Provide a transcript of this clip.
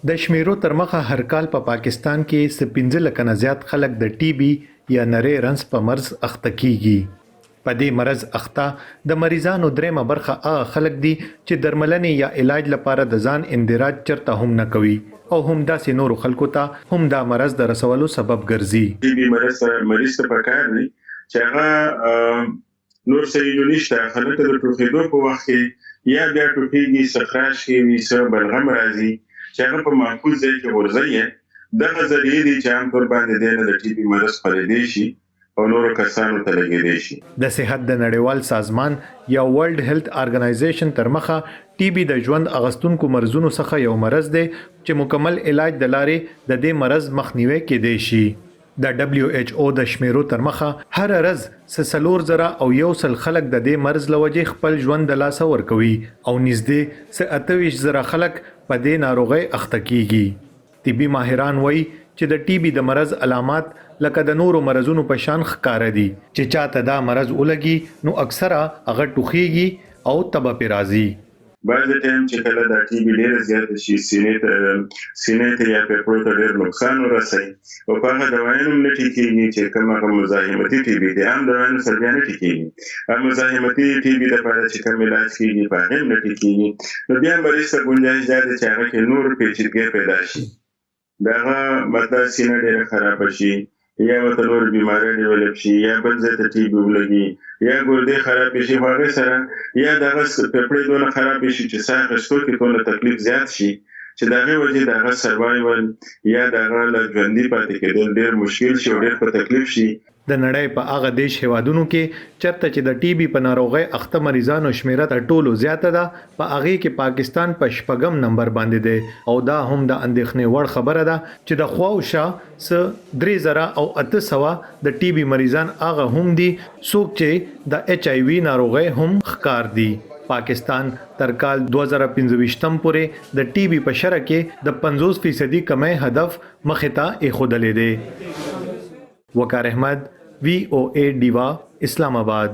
د شمیرو تر مخه هر کال په پاکستان کې 15 لک نه زیات خلک د ټي بي یا نری رنس په مرز اخته کیږي. په دې مرز اخته د مریضانو درېمه برخه هغه خلک دي چې درملنې یا علاج لپاره د ځان اندراج چرته هم نه کوي او هم داسې نورو خلکو ته هم دا مرز د رسولو سبب ګرځي. ټي بي مریض ته پکار دی چې هغه نور څه نشته، خلک د ټوخېدو په وخت کې یا بیا ټوخېږي، سخراش کوي، څه بلغم راځي چې هغه په معقول ځای کې غورځي. دغه ذریعې دي چې عام طور باندې د ټي بي مرض خپرېدی شي او نورو کسانو ته لګېدی شي. د صحت د نړیوال سازمان یا ورلد هیلث ارګنایزیشن تر مخه ټي بي د ژوند اغستونکو مرزونو څخه یو مرض دی چې مکمل علاج د لارې د دې مرض مخنیوي کېدی شي. د WHO د شمیرو تر مخه هر ورځ 40,000 او 100 خلک د دې مرض لوجې خپل ژوند د لاسه ورکوي او نږدې 28,000 خلک په دې ناروغي اخته کیږي. طبي ماهران وایي چې د ټي بي د مرض علامات لکه د نورو مرزونو په شان ښکاره دي چې چاته دا مرض ولګي نو اکثره هغه ټوخېږي او تبه پې راځي. بعض ټایم چې کله دا ټي بي ډېر زیات شي سینې ته یا پېپړو ته ډېر نقصان ورسوي او په هغه دوايانو نه ټیکېږي چې کوم هغه مزاحمتي ټي بي دی. عام دوايانو سره بیا نه ټیکېږي، هغه مزاحمتي ټي بي دپاره چې کوم علاج کېږي په هغې هم نه ټیکېږي. نو بیا مریض ته ګنجایش دا دی چې هغه کې نور پیچیدګۍ پیدا شي، د هغه مطلب سینه ډېره خرابه شي یا ورته نور بیماری ډیولپ شي یا بل ځای ته ټي بي ولګي یا ګردې خرابې شي، خو هغې سره یا دغه پېپړې دونه خرابې شي چې ساه اخیستو کې ټوله تکلیف زیات شي چې د هغې وجې د هغه سروایول یا د هغه له ژوندي پاتې کېدل ډېر مشکل شي او ډېر په تکلیف شي. د نړۍ په هغه دیش هیوادونو کې چرته چې د ټي بي په ناروغۍ اخته مریضانو شمیره تر ټولو زیاته ده، په هغې کې پاکستان په 6م نمبر باندې دی او دا هم د اندېښنې وړ خبره ده چې د خواوشا 3,000 او 800 د ټي بي مریضان هغه هم دي څوک چې د HIV ناروغۍ هم ښکار دي. پاکستان تر کال 2025 پورې د ټي بي په شرح کې د 50% کمی هدف مخې ته ایښودلی دی. وقار احمد VOA ډیوا اسلام آباد.